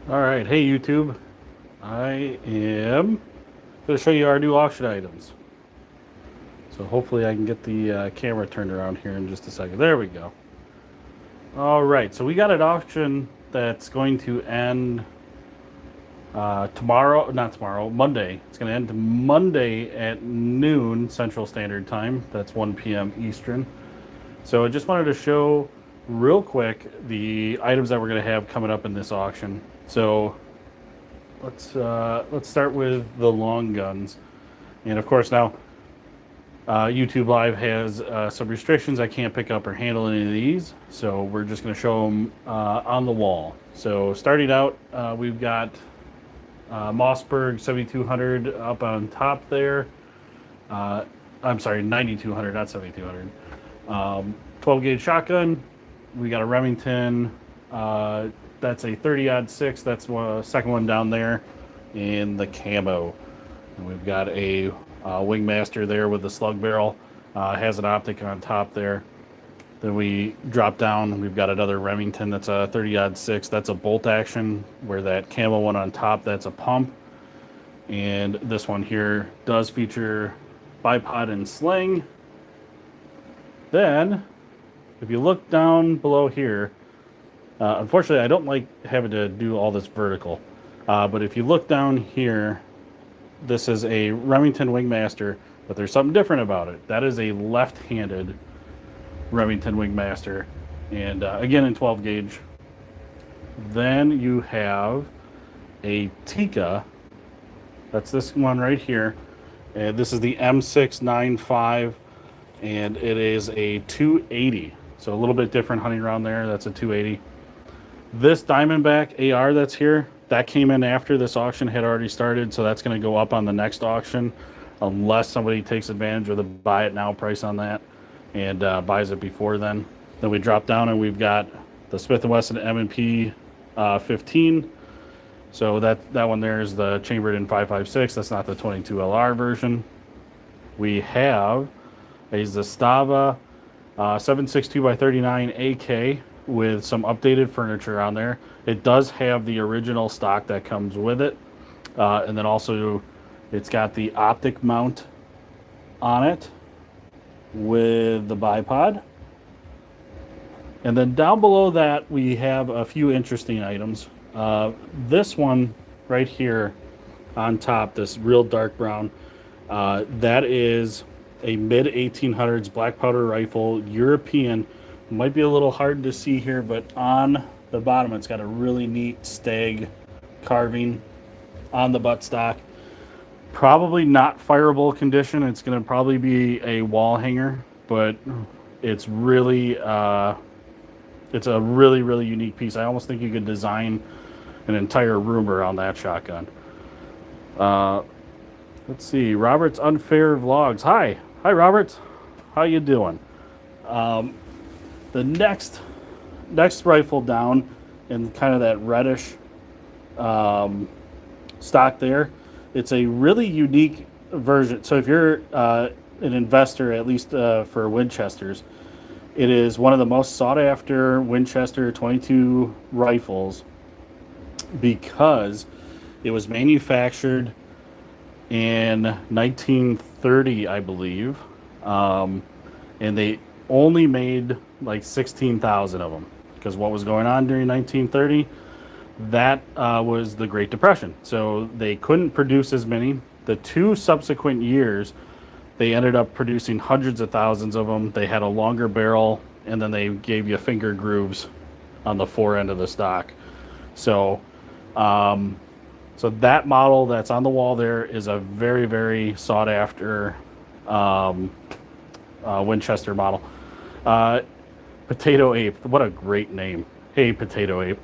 All right, hey YouTube. I am going to show you our new auction items. So hopefully I can get the camera turned around here in just a second. There we go. All right, so we got an auction that's going to end tomorrow, not tomorrow, Monday. It's going to end Monday at noon Central Standard Time. That's 1 p.m. Eastern. So I just wanted to show real quick the items that we're going to have coming up in this auction. So let's start with the long guns, and of course now YouTube Live has some restrictions. I can't pick up or handle any of these, so we're just going to show them on the wall. So starting out, we've got Mossberg 7200 up on top there. I'm sorry, 9200, not 7200. 12 gauge shotgun. We got a Remington. That's a 30-06. That's the second one down there in the camo. And we've got a Wingmaster there with the slug barrel. Has an optic on top there. Then we drop down. We've got another Remington that's a 30-06. That's a bolt action, where that camo one on top, that's a pump. And this one here does feature bipod and sling. Then, if you look down below here, unfortunately, I don't like having to do all this vertical. But if you look down here, this is a Remington Wingmaster, but there's something different about it. That is a left-handed Remington Wingmaster, and again in 12 gauge. Then you have a Tikka. That's this one right here. And this is the M695, and it is a 280. So a little bit different hunting round there. That's a 280. This Diamondback AR that's here, that came in after this auction had already started, so that's going to go up on the next auction unless somebody takes advantage of the buy it now price on that and buys it before then. Then we drop down and we've got the Smith & Wesson M&P 15. So that one there is the chambered in 5.56. That's not the 22 LR version. We have a Zastava 7.62x39 AK with some updated furniture on there. It does have the original stock that comes with it. And then also it's got the optic mount on it with the bipod. And then down below that, we have a few interesting items. This one right here on top, this real dark brown, that is a mid-1800s black powder rifle, European. Might be a little hard to see here, but on the bottom it's got a really neat stag carving on the buttstock. Probably not fireable condition. It's going to probably be a wall hanger, but it's really it's a really unique piece. I almost think you could design an entire room around that shotgun. Let's see, Robert's Unfair Vlogs. Hi Robert, how you doing? The next rifle down in kind of that reddish stock there, it's a really unique version. So if you're an investor, at least for Winchesters, it is one of the most sought after Winchester 22 rifles because it was manufactured in 1930, I believe, and they only made like 16,000 of them, because what was going on during 1930, that was the Great Depression, so they couldn't produce as many. The two subsequent years they ended up producing hundreds of thousands of them. They had a longer barrel, and then they gave you finger grooves on the fore end of the stock. So so that model that's on the wall there is a very sought after Winchester model. Potato Ape, what a great name. Hey, Potato Ape.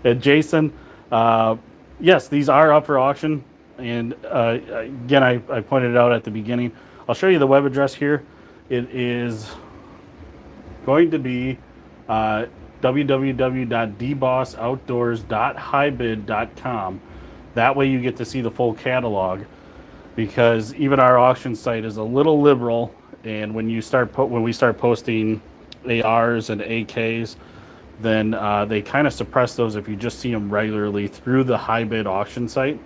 And Jason, yes, these are up for auction. And again, I pointed it out at the beginning. I'll show you the web address here. It is going to be www.dbossoutdoors.hybid.com. That way you get to see the full catalog, because even our auction site is a little liberal, and when we start posting ARs and AKs, then they kind of suppress those if you just see them regularly through the high bid auction site.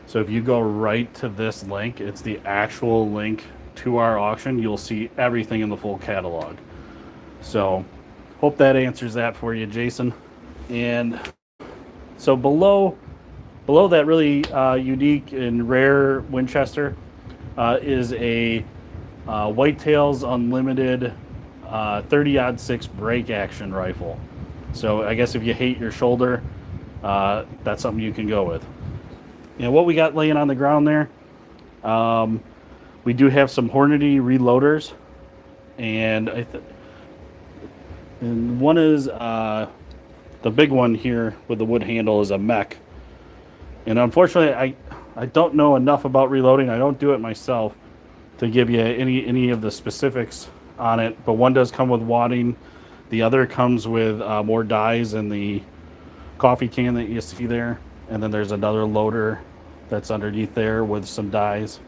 So if you go right to this link, it's the actual link to our auction. You'll see everything in the full catalog. So hope that answers that for you, Jason. And so below that really unique and rare Winchester is a Whitetails Unlimited 30-06 break action rifle. So I guess if you hate your shoulder, that's something you can go with. And what we got laying on the ground there, we do have some Hornady reloaders, and and one is the big one here with the wood handle is a mech. And unfortunately, I don't know enough about reloading. I don't do it myself to give you any of the specifics on it. But one does come with wadding. The other comes with more dies in the coffee can that you see there. And then there's another loader that's underneath there with some dies.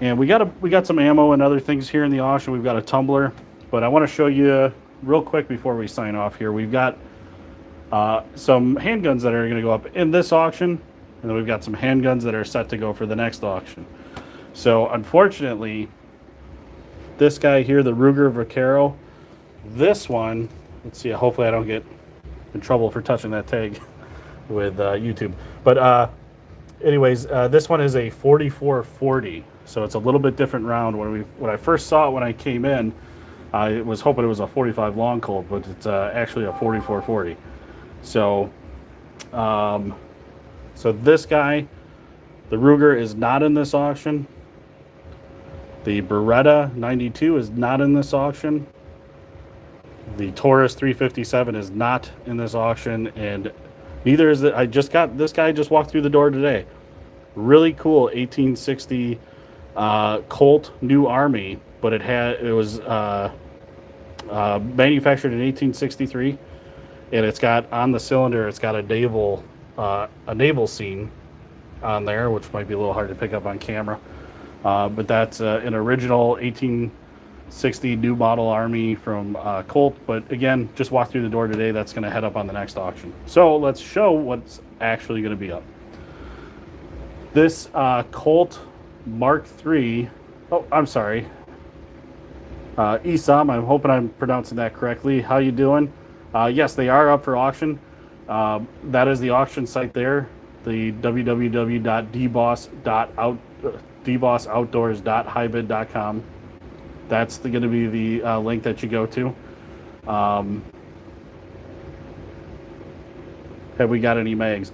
And we got some ammo and other things here in the auction. We've got a tumbler, but I want to show you real quick before we sign off here. We've got some handguns that are going to go up in this auction, and then we've got some handguns that are set to go for the next auction. So unfortunately, this guy here, the Ruger Vaquero, this one, let's see, hopefully I don't get in trouble for touching that tag with YouTube. But anyways, this one is a 4440, so it's a little bit different round. When I first saw it when I came in, I was hoping it was a 45 long Colt, but it's actually a 4440. So, so this guy, the Ruger, is not in this auction. The Beretta 92 is not in this auction. The Taurus 357 is not in this auction, and neither is the. I just got this guy. Just walked through the door today. Really cool 1860 Colt New Army, but it was manufactured in 1863. And it's got on the cylinder, it's got a naval scene on there, which might be a little hard to pick up on camera. But that's an original 1860 new model Army from Colt. But again, just walked through the door today. That's going to head up on the next auction. So let's show what's actually going to be up. This Colt Mark III. Oh, I'm sorry. Isam, I'm hoping I'm pronouncing that correctly. How you doing? Yes, they are up for auction. That is the auction site there, the www.dbossoutdoors.hybid.com. That's going to be the link that you go to. Have we got any mags?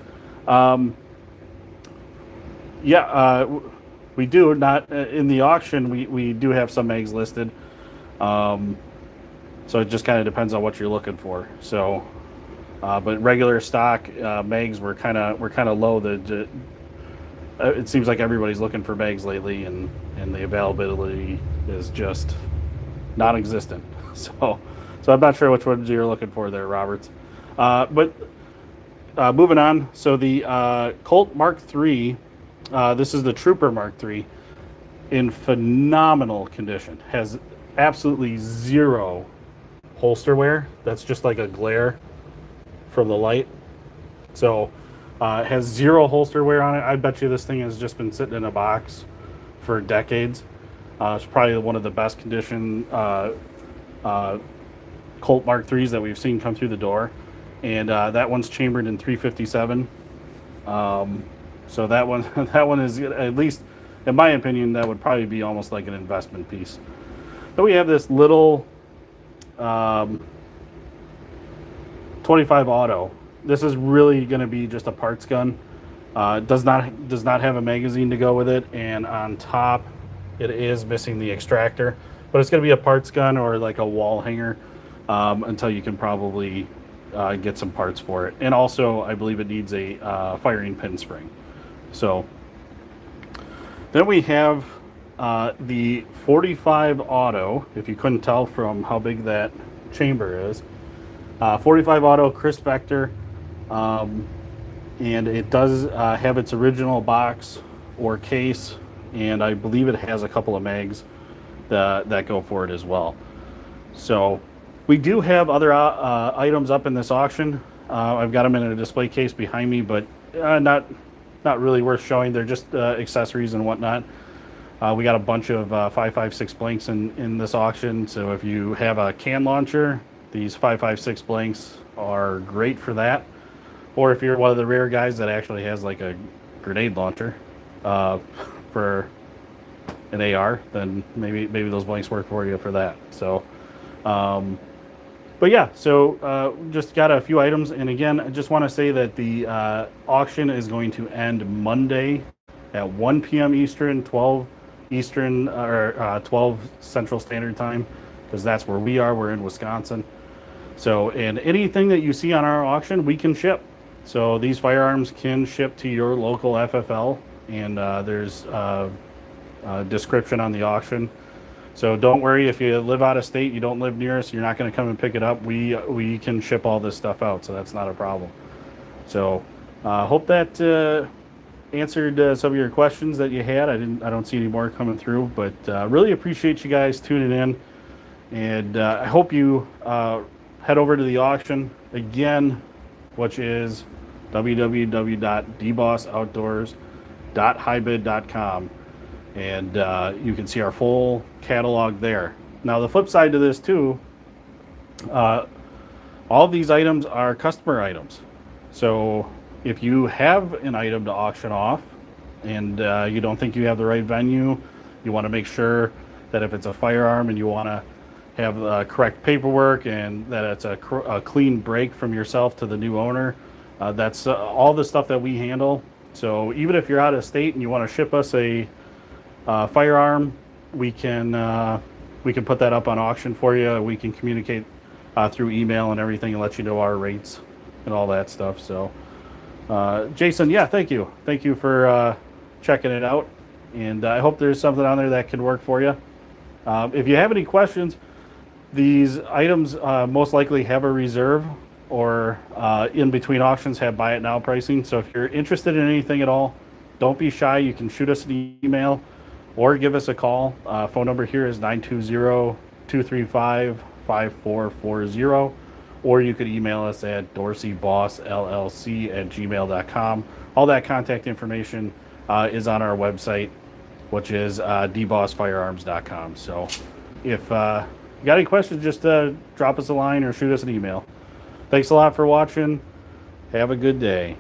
We do. Not in the auction, we do have some mags listed. So it just kind of depends on what you're looking for. So, but regular stock mags were kind of low. It seems like everybody's looking for mags lately, and the availability is just non-existent. So I'm not sure which ones you're looking for there, Roberts. But moving on. So the Colt Mark III. This is the Trooper Mark III, in phenomenal condition. Has absolutely zero holster wear. That's just like a glare from the light. So it has zero holster wear on it. I bet you this thing has just been sitting in a box for decades. It's probably one of the best condition Colt Mark IIIs that we've seen come through the door. And that one's chambered in 357. So that one is, at least in my opinion, that would probably be almost like an investment piece. Then we have this little 25 auto. This is really going to be just a parts gun. Does not have a magazine to go with it, and on top it is missing the extractor. But it's going to be a parts gun or like a wall hanger until you can probably get some parts for it. And also, I believe it needs a firing pin spring. So then we have the 45 auto, if you couldn't tell from how big that chamber is. 45 auto Chris Vector, and it does have its original box or case, and I believe it has a couple of mags that go for it as well. So We do have other items up in this auction. I've got them in a display case behind me, but not really worth showing. They're just accessories and whatnot. We got a bunch of 5.56 blanks in this auction. So if you have a can launcher, these 5.56 blanks are great for that. Or if you're one of the rare guys that actually has like a grenade launcher for an AR, then maybe those blanks work for you for that. So, but yeah, so just got a few items, and again, I just want to say that the auction is going to end Monday at 1 p.m. Eastern, 12 Eastern, or 12 Central Standard Time, because that's where we are. We're in Wisconsin. So, and anything that you see on our auction, we can ship. So these firearms can ship to your local FFL, and there's a description on the auction. So don't worry if you live out of state, you don't live near us, you're not going to come and pick it up. We can ship all this stuff out, so that's not a problem. So hope that answered some of your questions that you had. I don't see any more coming through, but really appreciate you guys tuning in, and I hope you head over to the auction again, which is www.dbossoutdoors.hibid.com, and you can see our full catalog there. Now the flip side to this too, all of these items are customer items. So if you have an item to auction off and you don't think you have the right venue, you want to make sure that if it's a firearm and you want to have correct paperwork and that it's a clean break from yourself to the new owner, that's all the stuff that we handle. So even if you're out of state and you want to ship us a firearm, we can put that up on auction for you. We can communicate through email and everything and let you know our rates and all that stuff. So Jason, yeah, thank you for checking it out, and I hope there's something on there that can work for you. If you have any questions, these items most likely have a reserve, or in between auctions have buy it now pricing. So if you're interested in anything at all, don't be shy. You can shoot us an email or give us a call. Phone number here is 920-235-5440, or you could email us at dorseybossllc@gmail.com. All that contact information is on our website, which is dbossfirearms.com. So if you got any questions, just drop us a line or shoot us an email. Thanks a lot for watching. Have a good day.